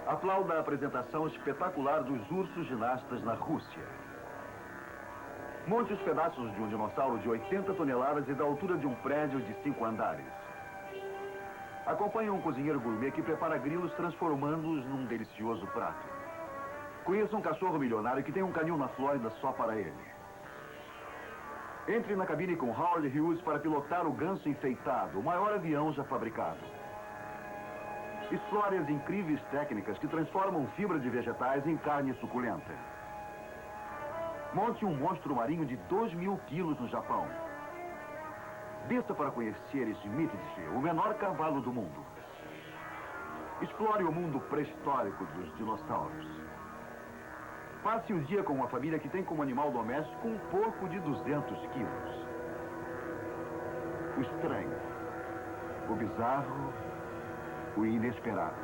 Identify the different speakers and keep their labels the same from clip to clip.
Speaker 1: Aplauda a apresentação espetacular dos ursos ginastas na Rússia. Monte os pedaços de um dinossauro de 80 toneladas e da altura de um prédio de 5 andares. Acompanhe um cozinheiro gourmet que prepara grilos transformando-os num delicioso prato. Conheça um cachorro milionário que tem um canil na Flórida só para ele. Entre na cabine com Howard Hughes para pilotar o Ganso enfeitado, o maior avião já fabricado. Explore as incríveis técnicas que transformam fibra de vegetais em carne suculenta. Monte um monstro marinho de 2.000 quilos no Japão. Desça para conhecer Schmidt, o menor cavalo do mundo. Explore o mundo pré-histórico dos dinossauros. Passe o dia com uma família que tem como animal doméstico um porco de 200 quilos. O estranho, o bizarro, o inesperado.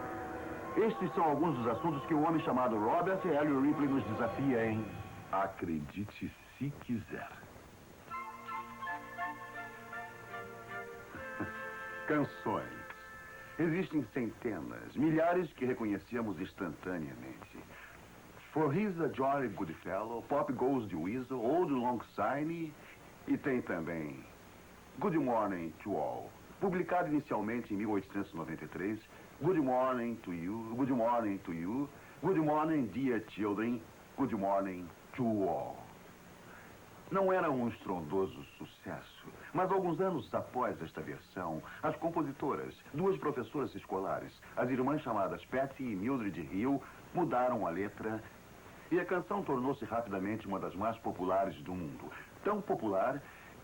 Speaker 1: Estes são alguns dos assuntos que o homem chamado Robert L. Ripley nos desafia em Acredite se quiser. Canções. Existem centenas, milhares que reconhecemos instantaneamente. For He's a Jolly Good Fellow, Pop Goes the Weasel, Old Long Syne e tem também Good Morning to All. Publicado inicialmente em 1893, Good Morning to You, Good Morning to You, Good Morning Dear Children, Good Morning to All. Não era um estrondoso sucesso, mas alguns anos após esta versão, as compositoras, duas professoras escolares, as irmãs chamadas Patty e Mildred Hill, mudaram a letra e a canção tornou-se rapidamente uma das mais populares do mundo. Tão popular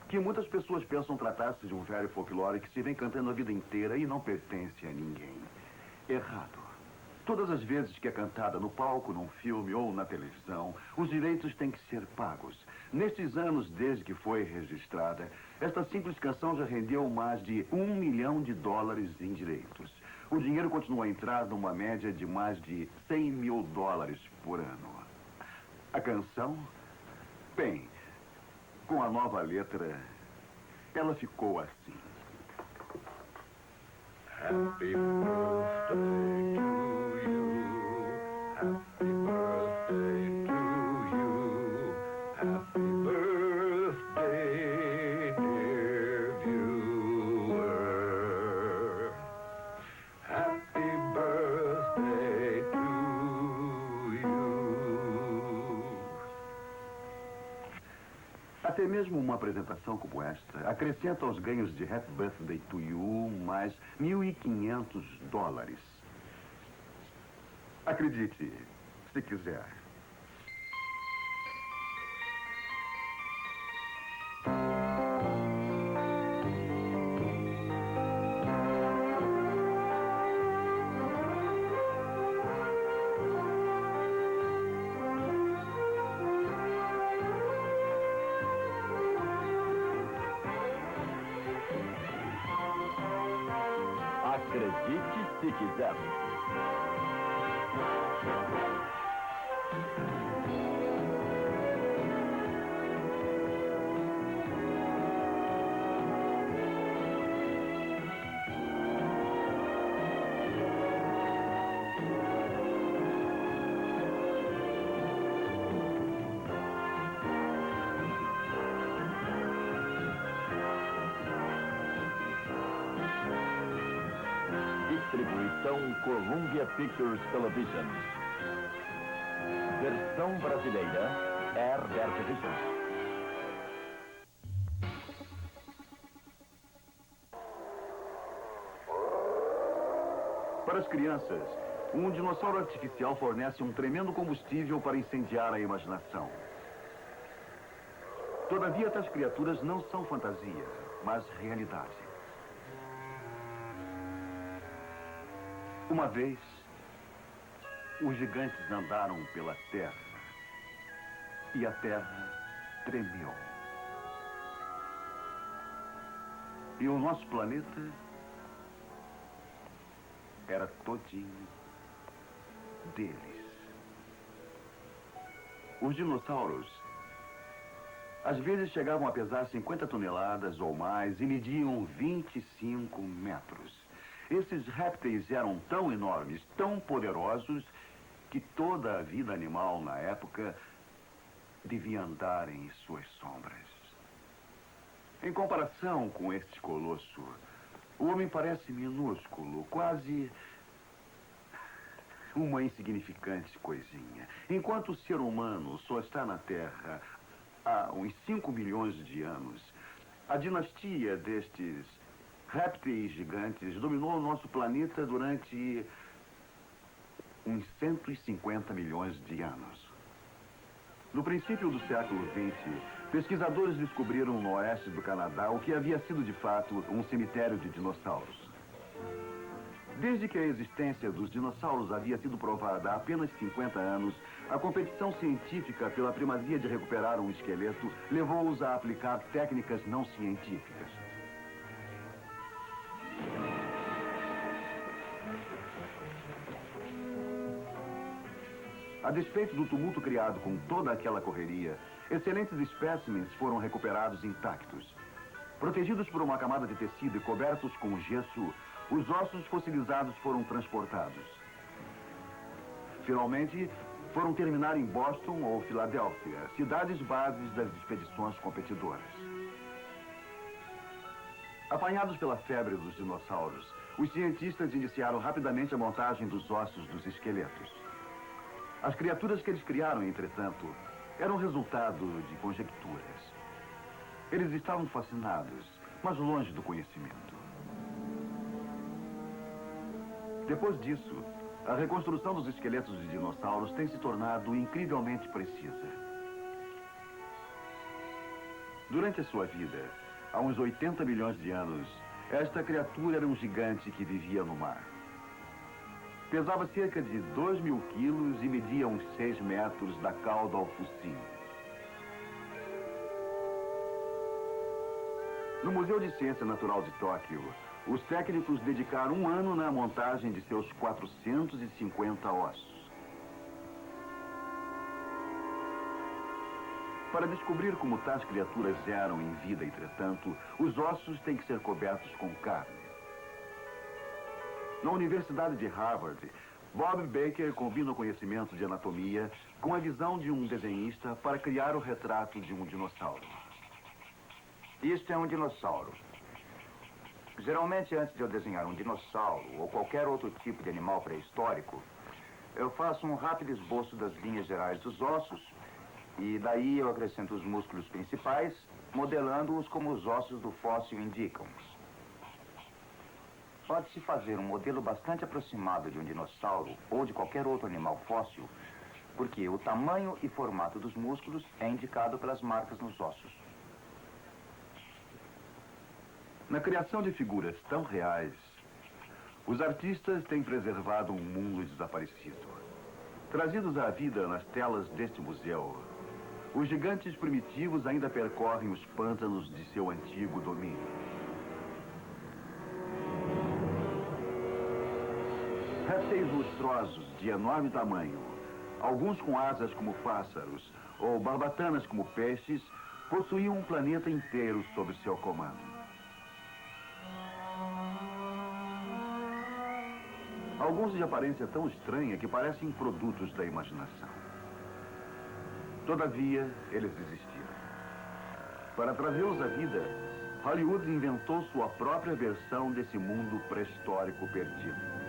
Speaker 1: que muitas pessoas pensam tratar-se de um velho folclore que se vem cantando a vida inteira e não pertence a ninguém. Errado. Todas as vezes que é cantada no palco, num filme ou na televisão, os direitos têm que ser pagos. Nestes anos, desde que foi registrada, esta simples canção já rendeu mais de $1 milhão em direitos. O dinheiro continua a entrar numa média de mais de $100 mil por ano. A canção? Bem, com a nova letra, ela ficou assim. Happy birthday to you. Happy birthday to you. Happy birthday, dear viewer. Happy birthday to you. Até mesmo uma apresentação como esta acrescenta aos ganhos de Happy Birthday to You mais $1.500. Acredite, se quiser.
Speaker 2: Acredite se quiser. Distribuição Columbia Pictures Television. Versão brasileira Herbert Richards.
Speaker 1: Para as crianças, um dinossauro artificial fornece um tremendo combustível para incendiar a imaginação. Todavia, tais criaturas não são fantasia, mas realidade. Uma vez, os gigantes andaram pela Terra e a Terra tremeu. E o nosso planeta era todinho deles. Os dinossauros às vezes chegavam a pesar 50 toneladas ou mais e mediam 25 metros. Esses répteis eram tão enormes, tão poderosos, que toda a vida animal na época devia andar em suas sombras. Em comparação com este colosso, o homem parece minúsculo, quase uma insignificante coisinha. Enquanto o ser humano só está na Terra há uns 5 milhões de anos, a dinastia destes répteis gigantes dominou o nosso planeta durante uns 150 milhões de anos. No princípio do século XX, pesquisadores descobriram no oeste do Canadá o que havia sido de fato um cemitério de dinossauros. Desde que a existência dos dinossauros havia sido provada há apenas 50 anos, a competição científica pela primazia de recuperar um esqueleto levou-os a aplicar técnicas não científicas. A despeito do tumulto criado com toda aquela correria, excelentes espécimens foram recuperados intactos. Protegidos por uma camada de tecido e cobertos com gesso, os ossos fossilizados foram transportados. Finalmente, foram terminar em Boston ou Filadélfia, cidades bases das expedições competidoras. Apanhados pela febre dos dinossauros, os cientistas iniciaram rapidamente a montagem dos ossos dos esqueletos. As criaturas que eles criaram, entretanto, eram resultado de conjecturas. Eles estavam fascinados, mas longe do conhecimento. Depois disso, a reconstrução dos esqueletos de dinossauros tem se tornado incrivelmente precisa. Durante a sua vida, há uns 80 milhões de anos, esta criatura era um gigante que vivia no mar. Pesava cerca de 2.000 quilos e media uns 6 metros da cauda ao focinho. No Museu de Ciência Natural de Tóquio, os técnicos dedicaram um ano na montagem de seus 450 ossos. Para descobrir como tais criaturas eram em vida, entretanto, os ossos têm que ser cobertos com carne. Na Universidade de Harvard, Bob Baker combina o conhecimento de anatomia com a visão de um desenhista para criar o retrato de um dinossauro.
Speaker 3: Isto é um dinossauro. Geralmente, antes de eu desenhar um dinossauro ou qualquer outro tipo de animal pré-histórico, eu faço um rápido esboço das linhas gerais dos ossos e daí eu acrescento os músculos principais, modelando-os como os ossos do fóssil indicam. Pode-se fazer um modelo bastante aproximado de um dinossauro ou de qualquer outro animal fóssil, porque o tamanho e formato dos músculos é indicado pelas marcas nos ossos.
Speaker 1: Na criação de figuras tão reais, os artistas têm preservado um mundo desaparecido. Trazidos à vida nas telas deste museu, os gigantes primitivos ainda percorrem os pântanos de seu antigo domínio. Répteis lustrosos de enorme tamanho, alguns com asas como pássaros ou barbatanas como peixes, possuíam um planeta inteiro sob seu comando. Alguns de aparência tão estranha que parecem produtos da imaginação. Todavia, eles existiram. Para trazê-los à vida, Hollywood inventou sua própria versão desse mundo pré-histórico perdido.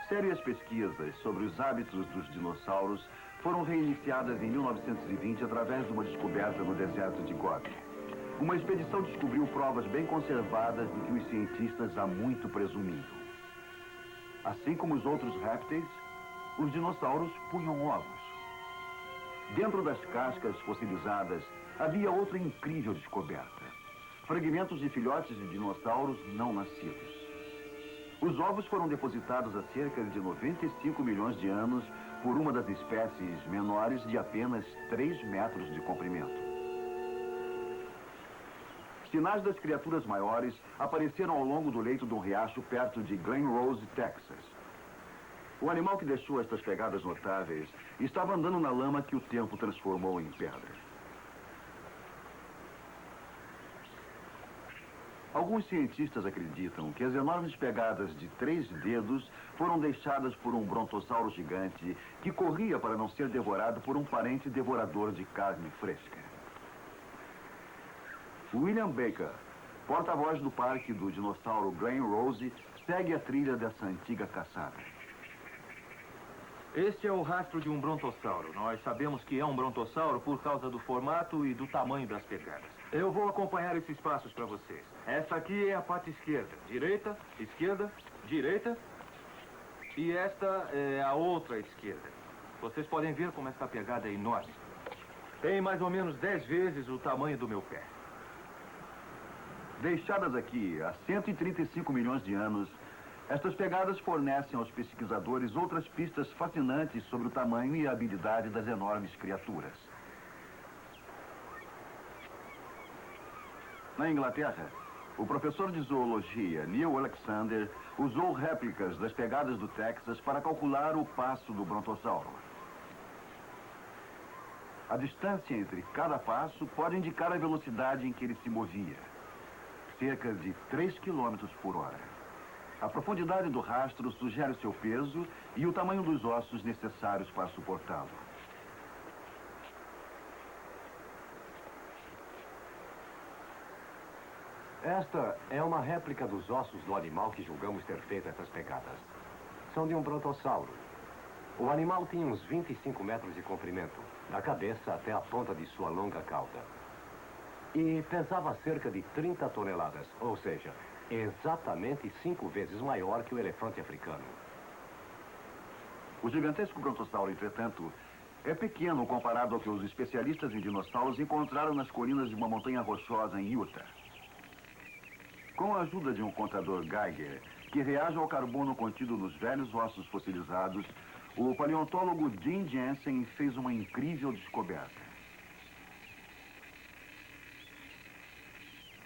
Speaker 1: Sérias pesquisas sobre os hábitos dos dinossauros foram reiniciadas em 1920 através de uma descoberta no deserto de Gobi. Uma expedição descobriu provas bem conservadas do que os cientistas há muito presumiam. Assim como os outros répteis, os dinossauros punham ovos. Dentro das cascas fossilizadas havia outra incrível descoberta: fragmentos de filhotes de dinossauros não nascidos. Os ovos foram depositados há cerca de 95 milhões de anos por uma das espécies menores de apenas 3 metros de comprimento. Sinais das criaturas maiores apareceram ao longo do leito de um riacho perto de Glen Rose, Texas. O animal que deixou estas pegadas notáveis estava andando na lama que o tempo transformou em pedra. Alguns cientistas acreditam que as enormes pegadas de 3 dedos foram deixadas por um brontossauro gigante que corria para não ser devorado por um parente devorador de carne fresca. William Baker, porta-voz do parque do dinossauro Glen Rose, segue a trilha dessa antiga caçada.
Speaker 4: Este é o rastro de um brontossauro. Nós sabemos que é um brontossauro por causa do formato e do tamanho das pegadas. Eu vou acompanhar esses passos para vocês. Essa aqui é a parte esquerda. Direita, esquerda, direita. E esta é a outra esquerda. Vocês podem ver como essa pegada é enorme. Tem mais ou menos 10 vezes o tamanho do meu pé.
Speaker 1: Deixadas aqui há 135 milhões de anos, estas pegadas fornecem aos pesquisadores outras pistas fascinantes sobre o tamanho e a habilidade das enormes criaturas. Na Inglaterra, o professor de zoologia Neil Alexander usou réplicas das pegadas do Texas para calcular o passo do brontossauro. A distância entre cada passo pode indicar a velocidade em que ele se movia. Cerca de 3 km por hora. A profundidade do rastro sugere o seu peso e o tamanho dos ossos necessários para suportá-lo.
Speaker 5: Esta é uma réplica dos ossos do animal que julgamos ter feito essas pegadas. São de um brontossauro. O animal tinha uns 25 metros de comprimento, da cabeça até a ponta de sua longa cauda. E pesava cerca de 30 toneladas, ou seja, exatamente 5 vezes maior que o elefante africano.
Speaker 1: O gigantesco brontossauro, entretanto, é pequeno comparado ao que os especialistas em dinossauros encontraram nas colinas de uma montanha rochosa em Utah. Com a ajuda de um contador Geiger, que reage ao carbono contido nos velhos ossos fossilizados, o paleontólogo Jim Jensen fez uma incrível descoberta.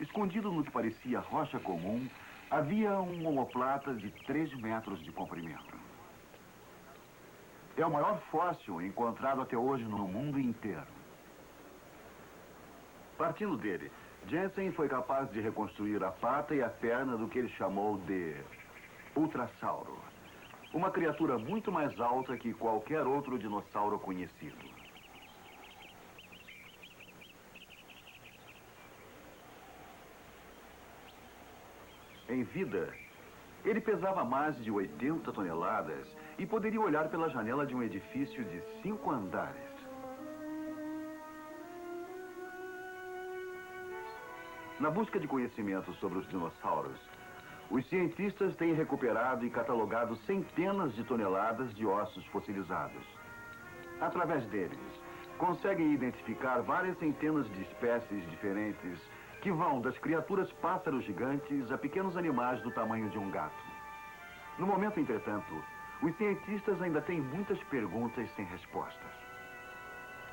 Speaker 1: Escondido no que parecia rocha comum, havia um omoplata de 3 metros de comprimento. É o maior fóssil encontrado até hoje no mundo inteiro. Partindo dele, Jensen foi capaz de reconstruir a pata e a perna do que ele chamou de ultrassauro. Uma criatura muito mais alta que qualquer outro dinossauro conhecido. Em vida, ele pesava mais de 80 toneladas e poderia olhar pela janela de um edifício de 5 andares. Na busca de conhecimento sobre os dinossauros, os cientistas têm recuperado e catalogado centenas de toneladas de ossos fossilizados. Através deles, conseguem identificar várias centenas de espécies diferentes que vão das criaturas pássaros gigantes a pequenos animais do tamanho de um gato. No momento, entretanto, os cientistas ainda têm muitas perguntas sem respostas.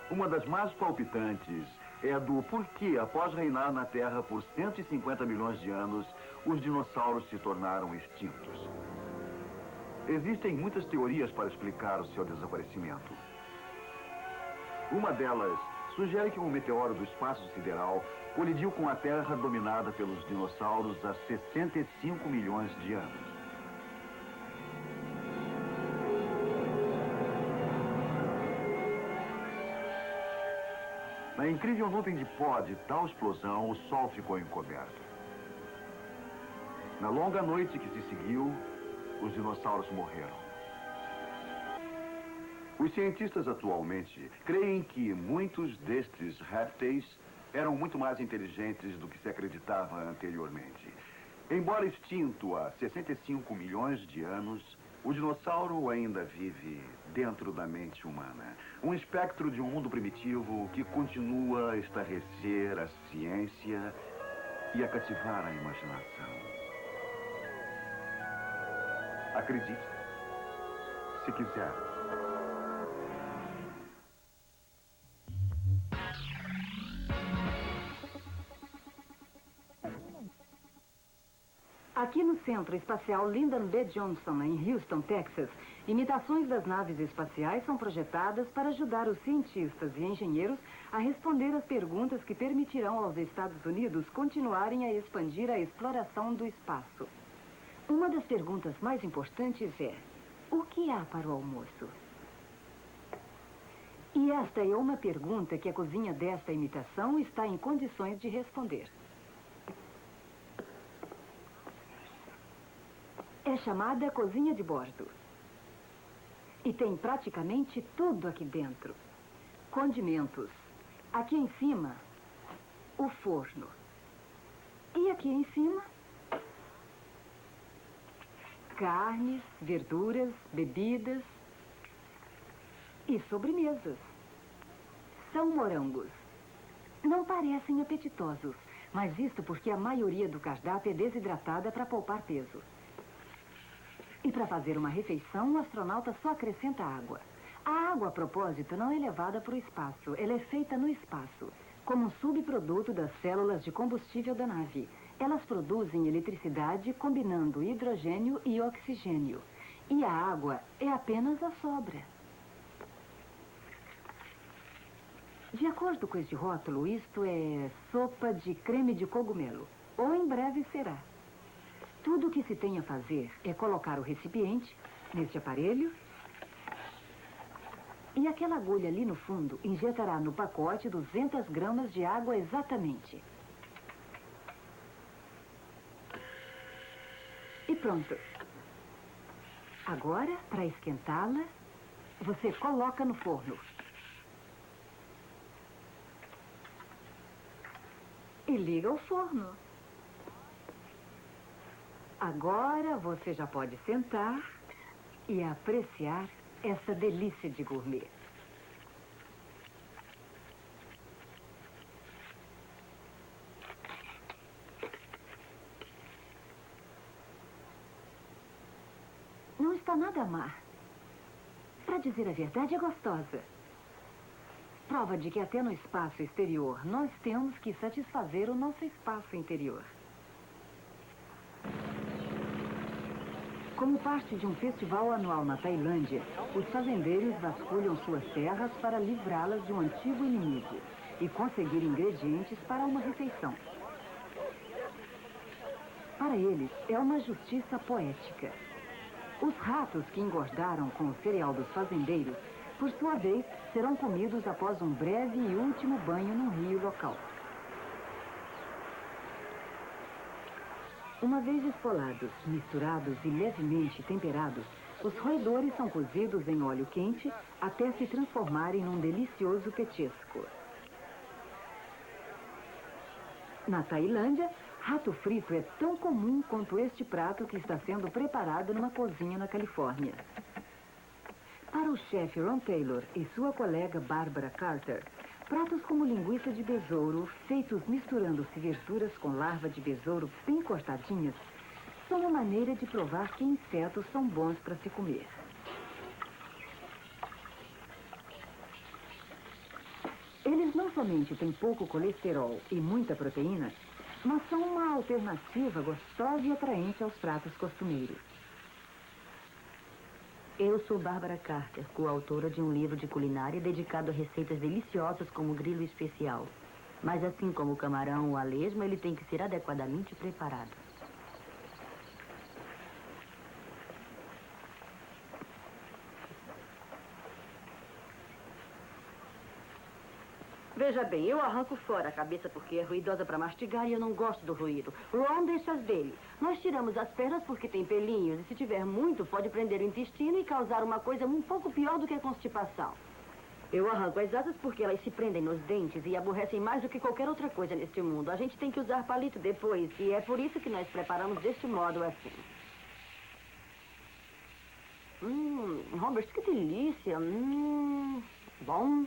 Speaker 1: Uma das mais palpitantes é a do porquê, após reinar na Terra por 150 milhões de anos, os dinossauros se tornaram extintos. Existem muitas teorias para explicar o seu desaparecimento. Uma delas sugere que um meteoro do espaço sideral colidiu com a Terra dominada pelos dinossauros há 65 milhões de anos. Na incrível nuvem de pó de tal explosão, o Sol ficou encoberto. Na longa noite que se seguiu, os dinossauros morreram. Os cientistas atualmente creem que muitos destes répteis eram muito mais inteligentes do que se acreditava anteriormente. Embora extinto há 65 milhões de anos, o dinossauro ainda vive dentro da mente humana. Um espectro de um mundo primitivo que continua a estarrecer a ciência e a cativar a imaginação. Acredite, se quiser.
Speaker 6: Aqui no Centro Espacial Lyndon B. Johnson, em Houston, Texas, imitações das naves espaciais são projetadas para ajudar os cientistas e engenheiros a responder às perguntas que permitirão aos Estados Unidos continuarem a expandir a exploração do espaço. Uma das perguntas mais importantes é: o que há para o almoço? E esta é uma pergunta que a cozinha desta imitação está em condições de responder. É chamada cozinha de bordo. E tem praticamente tudo aqui dentro. Condimentos. Aqui em cima, o forno. E aqui em cima, carnes, verduras, bebidas e sobremesas. São morangos. Não parecem apetitosos, mas isto porque a maioria do cardápio é desidratada para poupar peso. E para fazer uma refeição, o astronauta só acrescenta água. A água, a propósito, não é levada para o espaço. Ela é feita no espaço, como um subproduto das células de combustível da nave. Elas produzem eletricidade combinando hidrogênio e oxigênio. E a água é apenas a sobra. De acordo com este rótulo, isto é sopa de creme de cogumelo. Ou em breve será. Tudo o que se tem a fazer é colocar o recipiente neste aparelho e aquela agulha ali no fundo injetará no pacote 200 gramas de água exatamente. E pronto. Agora, para esquentá-la, você coloca no forno. E liga o forno. Agora você já pode sentar e apreciar essa delícia de gourmet. Não está nada má. Para dizer a verdade, é gostosa. Prova de que até no espaço exterior nós temos que satisfazer o nosso espaço interior. Como parte de um festival anual na Tailândia, os fazendeiros vasculham suas terras para livrá-las de um antigo inimigo e conseguir ingredientes para uma refeição. Para eles, é uma justiça poética. Os ratos que engordaram com o cereal dos fazendeiros, por sua vez, serão comidos após um breve e último banho no rio local. Uma vez esfolados, misturados e levemente temperados, os roedores são cozidos em óleo quente até se transformarem num delicioso petisco. Na Tailândia, rato frito é tão comum quanto este prato que está sendo preparado numa cozinha na Califórnia. Para o chefe Ron Taylor e sua colega Barbara Carter, pratos como linguiça de besouro, feitos misturando-se verduras com larva de besouro bem cortadinhas, são uma maneira de provar que insetos são bons para se comer. Eles não somente têm pouco colesterol e muita proteína, mas são uma alternativa gostosa e atraente aos pratos costumeiros.
Speaker 7: Eu sou Barbara Carter, coautora de um livro de culinária dedicado a receitas deliciosas como grilo especial. Mas assim como o camarão ou a lesma, ele tem que ser adequadamente preparado. Veja bem, eu arranco fora a cabeça porque é ruidosa para mastigar e eu não gosto do ruído. Ron deixa as dele. Nós tiramos as pernas porque tem pelinhos e se tiver muito pode prender o intestino e causar uma coisa um pouco pior do que a constipação. Eu arranco as asas porque elas se prendem nos dentes e aborrecem mais do que qualquer outra coisa neste mundo. A gente tem que usar palito depois e é por isso que nós preparamos deste modo assim. Robert, que delícia. Bom.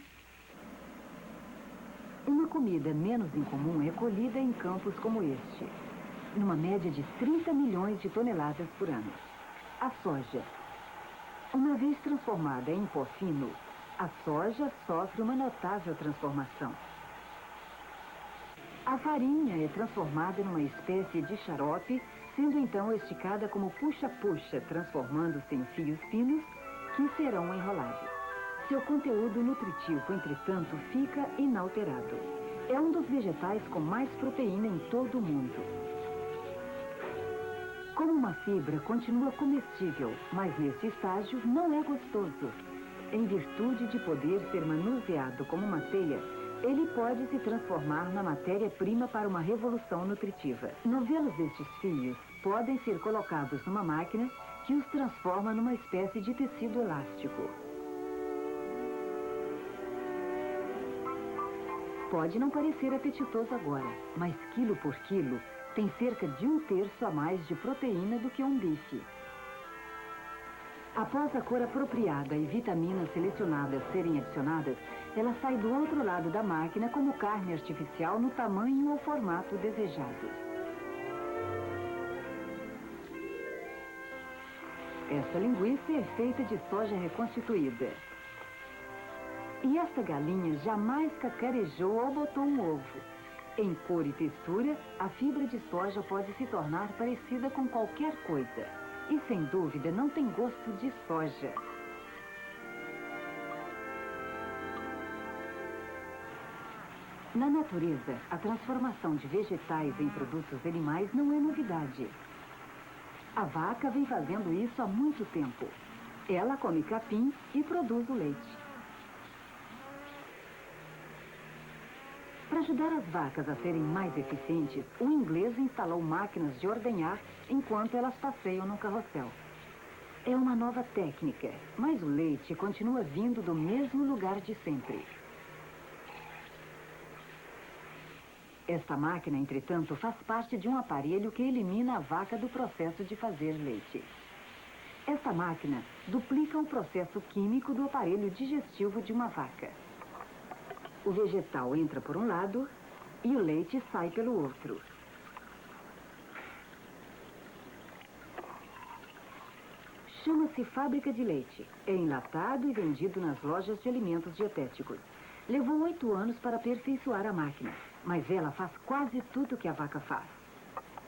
Speaker 6: Uma comida menos incomum é colhida em campos como este, numa média de 30 milhões de toneladas por ano. A soja. Uma vez transformada em pó fino, a soja sofre uma notável transformação. A farinha é transformada numa espécie de xarope sendo então esticada como puxa-puxa, transformando-se em fios finos que serão enrolados. Seu conteúdo nutritivo, entretanto, fica inalterado. É um dos vegetais com mais proteína em todo o mundo. Como uma fibra, continua comestível, mas neste estágio não é gostoso. Em virtude de poder ser manuseado como uma teia, ele pode se transformar na matéria-prima para uma revolução nutritiva. Novelos destes fios podem ser colocados numa máquina que os transforma numa espécie de tecido elástico. Pode não parecer apetitoso agora, mas quilo por quilo tem cerca de 1/3 a mais de proteína do que um bife. Após a cor apropriada e vitaminas selecionadas serem adicionadas, ela sai do outro lado da máquina como carne artificial no tamanho ou formato desejados. Esta linguiça é feita de soja reconstituída. E esta galinha jamais cacarejou ou botou um ovo. Em cor e textura, a fibra de soja pode se tornar parecida com qualquer coisa. E, sem dúvida, não tem gosto de soja. Na natureza, a transformação de vegetais em produtos animais não é novidade. A vaca vem fazendo isso há muito tempo. Ela come capim e produz o leite. Para ajudar as vacas a serem mais eficientes, o inglês instalou máquinas de ordenhar enquanto elas passeiam no carrossel. É uma nova técnica, mas o leite continua vindo do mesmo lugar de sempre. Esta máquina, entretanto, faz parte de um aparelho que elimina a vaca do processo de fazer leite. Esta máquina duplica o processo químico do aparelho digestivo de uma vaca. O vegetal entra por um lado e o leite sai pelo outro. Chama-se fábrica de leite. É enlatado e vendido nas lojas de alimentos dietéticos. Levou 8 anos para aperfeiçoar a máquina, mas ela faz quase tudo que a vaca faz,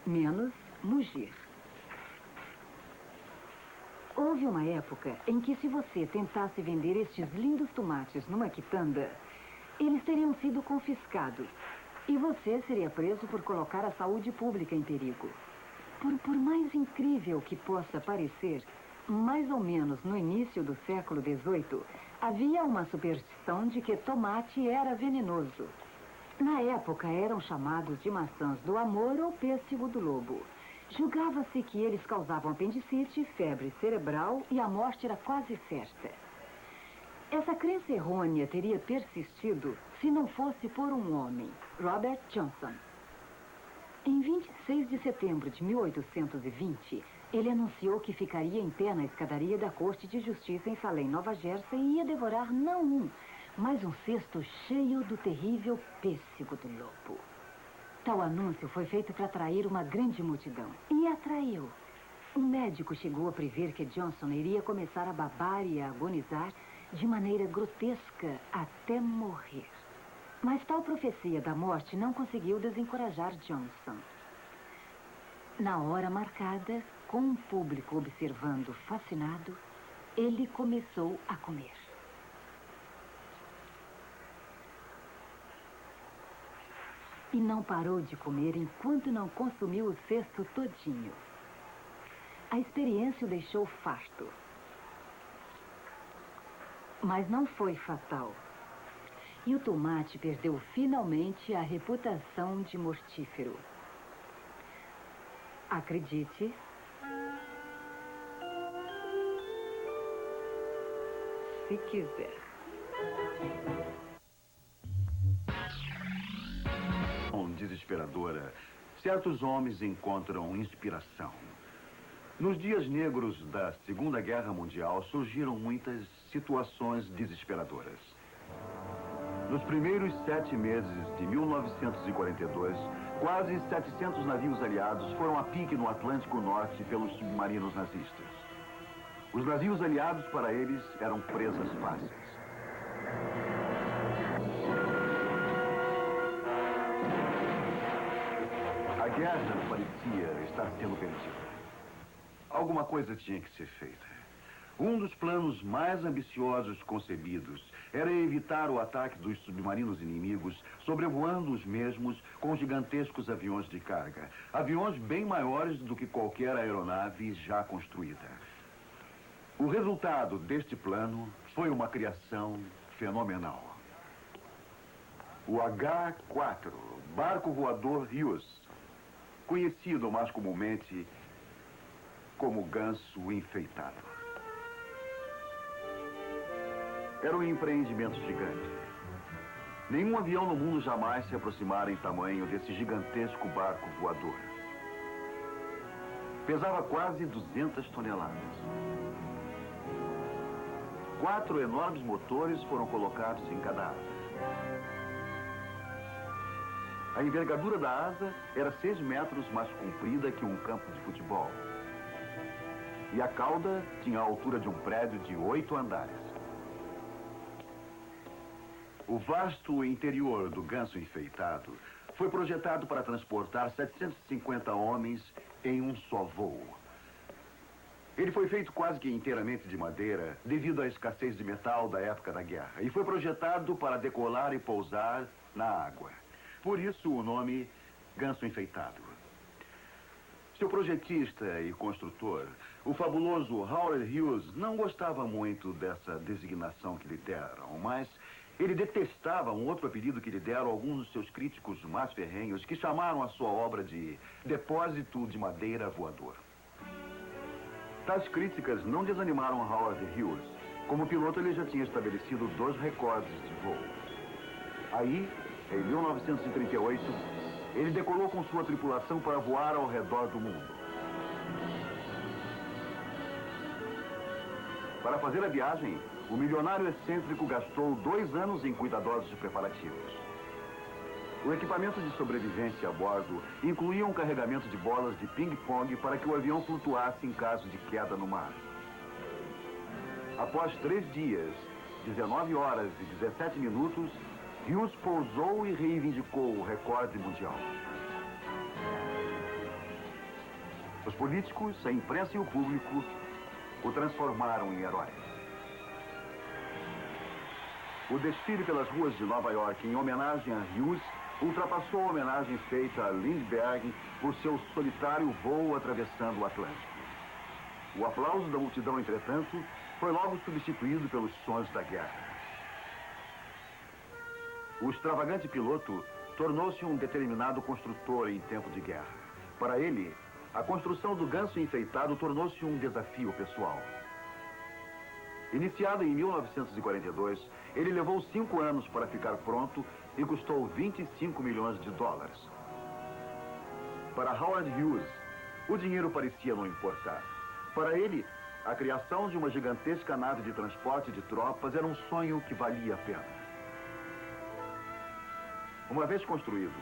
Speaker 6: menos mugir. Houve uma época em que, se você tentasse vender estes lindos tomates numa quitanda, eles teriam sido confiscados e você seria preso por colocar a saúde pública em perigo. Por mais incrível que possa parecer, mais ou menos no início do século XVIII, havia uma superstição de que tomate era venenoso. Na época, eram chamados de maçãs do amor ou pêssego do lobo. Julgava-se que eles causavam apendicite, febre cerebral e a morte era quase certa. Essa crença errônea teria persistido se não fosse por um homem, Robert Johnson. Em 26 de setembro de 1820, ele anunciou que ficaria em pé na escadaria da Corte de Justiça em Salem, Nova Jersey, e ia devorar não um, mas um cesto cheio do terrível pêssego do lobo. Tal anúncio foi feito para atrair uma grande multidão. E atraiu. Um médico chegou a prever que Johnson iria começar a babar e a agonizar de maneira grotesca até morrer. Mas tal profecia da morte não conseguiu desencorajar Johnson. Na hora marcada, com o público observando fascinado, ele começou a comer. E não parou de comer enquanto não consumiu o cesto todinho. A experiência o deixou farto. Mas não foi fatal. E o tomate perdeu finalmente a reputação de mortífero. Acredite, se quiser.
Speaker 1: Desesperadora, certos homens encontram inspiração. Nos dias negros da Segunda Guerra Mundial surgiram muitas situações desesperadoras. Nos primeiros 7 meses de 1942, quase 700 navios aliados foram a pique no Atlântico Norte pelos submarinos nazistas. Os navios aliados, para eles, eram presas fáceis. A guerra parecia estar sendo perdida. Alguma coisa tinha que ser feita. Um dos planos mais ambiciosos concebidos era evitar o ataque dos submarinos inimigos, sobrevoando os mesmos com gigantescos aviões de carga. Aviões bem maiores do que qualquer aeronave já construída. O resultado deste plano foi uma criação fenomenal. O H-4, barco voador Hughes, conhecido mais comumente como ganso enfeitado. Era um empreendimento gigante. Nenhum avião no mundo jamais se aproximara em tamanho desse gigantesco barco voador. Pesava quase 200 toneladas. 4 enormes motores foram colocados em cada asa. A envergadura da asa era 6 metros mais comprida que um campo de futebol. E a cauda tinha a altura de um prédio de 8 andares. O vasto interior do ganso enfeitado foi projetado para transportar 750 homens em um só voo. Ele foi feito quase que inteiramente de madeira devido à escassez de metal da época da guerra e foi projetado para decolar e pousar na água. Por isso o nome ganso enfeitado. Seu projetista e construtor, o fabuloso Howard Hughes, não gostava muito dessa designação que lhe deram, mas ele detestava um outro apelido que lhe deram alguns dos seus críticos mais ferrenhos, que chamaram a sua obra de Depósito de Madeira Voador. Tais críticas não desanimaram Howard Hughes. Como piloto, ele já tinha estabelecido 2 recordes de voo. Aí, em 1938, ele decolou com sua tripulação para voar ao redor do mundo. Para fazer a viagem, o milionário excêntrico gastou 2 anos em cuidadosos preparativos. O equipamento de sobrevivência a bordo incluía um carregamento de bolas de ping-pong para que o avião flutuasse em caso de queda no mar. Após 3 dias, 19 horas e 17 minutos, Hughes pousou e reivindicou o recorde mundial. Os políticos, a imprensa e o público o transformaram em herói. O desfile pelas ruas de Nova York em homenagem a Hughes ultrapassou a homenagem feita a Lindbergh por seu solitário voo atravessando o Atlântico. O aplauso da multidão, entretanto, foi logo substituído pelos sons da guerra. O extravagante piloto tornou-se um determinado construtor em tempo de guerra. Para ele, a construção do ganso enfeitado tornou-se um desafio pessoal. Iniciado em 1942, ele levou 5 anos para ficar pronto e custou 25 milhões de dólares. Para Howard Hughes, o dinheiro parecia não importar. Para ele, a criação de uma gigantesca nave de transporte de tropas era um sonho que valia a pena. Uma vez construído,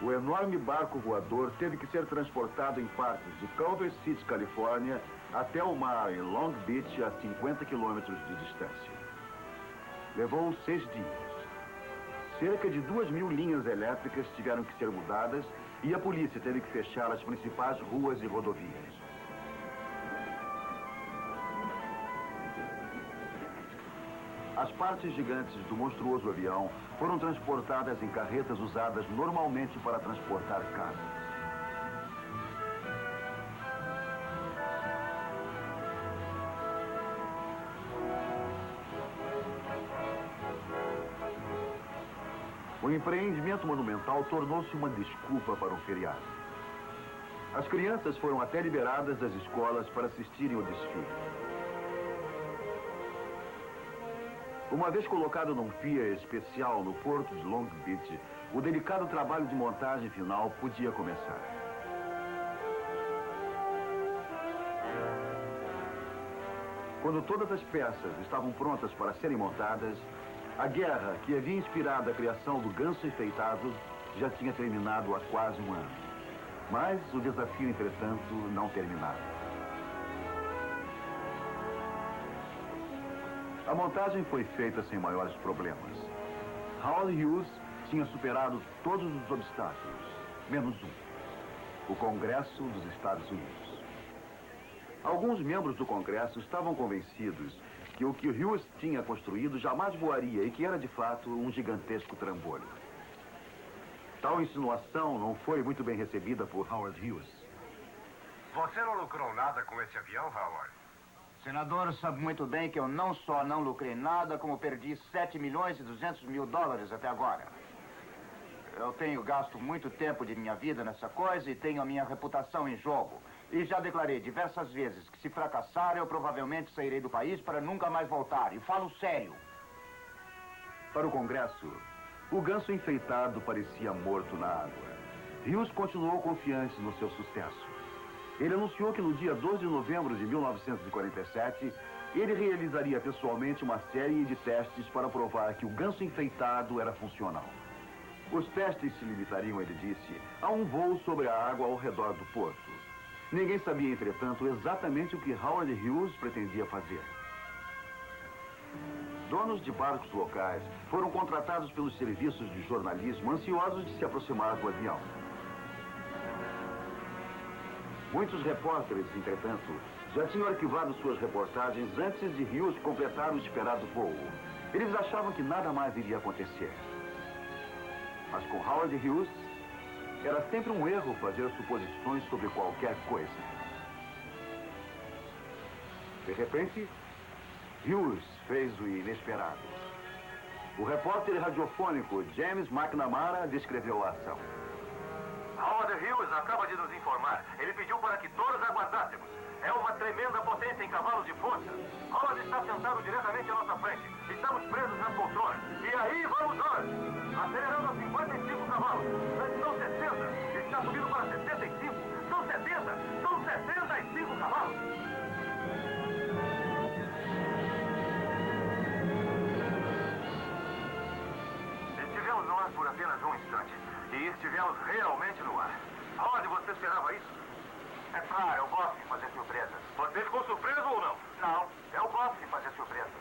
Speaker 1: o enorme barco voador teve que ser transportado em partes de Culver City, Califórnia, até o mar em Long Beach, a 50 quilômetros de distância. Levou 6 dias. Cerca de 2.000 linhas elétricas tiveram que ser mudadas e a polícia teve que fechar as principais ruas e rodovias. As partes gigantes do monstruoso avião foram transportadas em carretas usadas normalmente para transportar cargas. O empreendimento monumental tornou-se uma desculpa para um feriado. As crianças foram até liberadas das escolas para assistirem ao desfile. Uma vez colocado num pier especial no porto de Long Beach, o delicado trabalho de montagem final podia começar. Quando todas as peças estavam prontas para serem montadas, a guerra que havia inspirado a criação do ganso enfeitado já tinha terminado há quase um ano. Mas o desafio, entretanto, não terminava. A montagem foi feita sem maiores problemas. Howard Hughes tinha superado todos os obstáculos, menos um. o Congresso dos Estados Unidos. Alguns membros do Congresso estavam convencidos que o que Hughes tinha construído jamais voaria e que era, de fato, um gigantesco trambolho. Tal insinuação não foi muito bem recebida por Howard Hughes.
Speaker 5: Você não lucrou nada com esse avião, Howard?
Speaker 3: O senador sabe muito bem que eu não só não lucrei nada, como perdi 7 milhões e 200 mil dólares até agora. Eu tenho gasto muito tempo de minha vida nessa coisa e tenho a minha reputação em jogo. E já declarei diversas vezes que se fracassar, eu provavelmente sairei do país para nunca mais voltar. E falo sério.
Speaker 1: Para o Congresso, o ganso enfeitado parecia morto na água. Hughes continuou confiante no seu sucesso. Ele anunciou que no dia 12 de novembro de 1947, ele realizaria pessoalmente uma série de testes para provar que o ganso enfeitado era funcional. Os testes se limitariam, ele disse, a um voo sobre a água ao redor do porto. Ninguém sabia, entretanto, exatamente o que Howard Hughes pretendia fazer. Donos de barcos locais foram contratados pelos serviços de jornalismo ansiosos de se aproximar do avião. Muitos repórteres, entretanto, já tinham arquivado suas reportagens antes de Hughes completar o esperado voo. Eles achavam que nada mais iria acontecer. Mas com Howard Hughes, era sempre um erro fazer suposições sobre qualquer coisa. De repente, Hughes fez o inesperado. O repórter radiofônico James McNamara descreveu a ação.
Speaker 4: Howard Hughes acaba de nos informar. Ele pediu para que todos aguardássemos. É uma tremenda potência em cavalos de força. Howard está sentado diretamente à nossa frente. Estamos presos nas poltronas. E aí vamos nós! Acelerando a 55 cavalos. São 60. Está subindo para 65. São 70. São 65 cavalos. Estivemos no ar por apenas um instante. E estivemos realmente no ar. Howard, você esperava isso? É claro, eu gosto de fazer surpresas. Você ficou surpreso ou não? Não, eu gosto de fazer surpresas.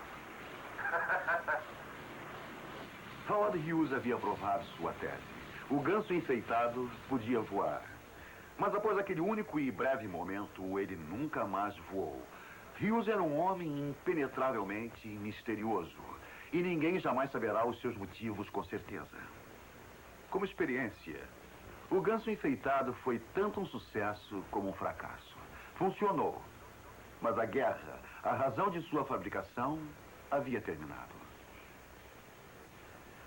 Speaker 1: Howard Hughes havia provado sua tese. O ganso enfeitado podia voar. Mas após aquele único e breve momento, ele nunca mais voou. Hughes era um homem impenetravelmente misterioso. E ninguém jamais saberá os seus motivos com certeza. Como experiência, o ganso enfeitado foi tanto um sucesso como um fracasso. Funcionou, mas a guerra, a razão de sua fabricação, havia terminado.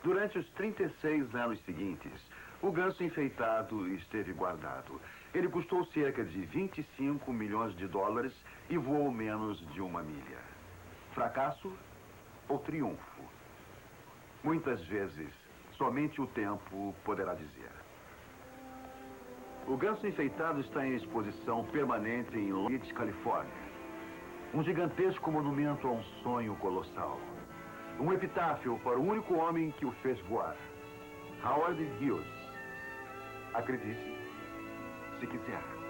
Speaker 1: Durante os 36 anos seguintes, o ganso enfeitado esteve guardado. Ele custou cerca de 25 milhões de dólares e voou menos de uma milha. Fracasso ou triunfo? Muitas vezes, somente o tempo poderá dizer. O ganso enfeitado está em exposição permanente em Long Beach, Califórnia. Um gigantesco monumento a um sonho colossal. Um epitáfio para o único homem que o fez voar. Howard Hughes. Acredite, se quiser.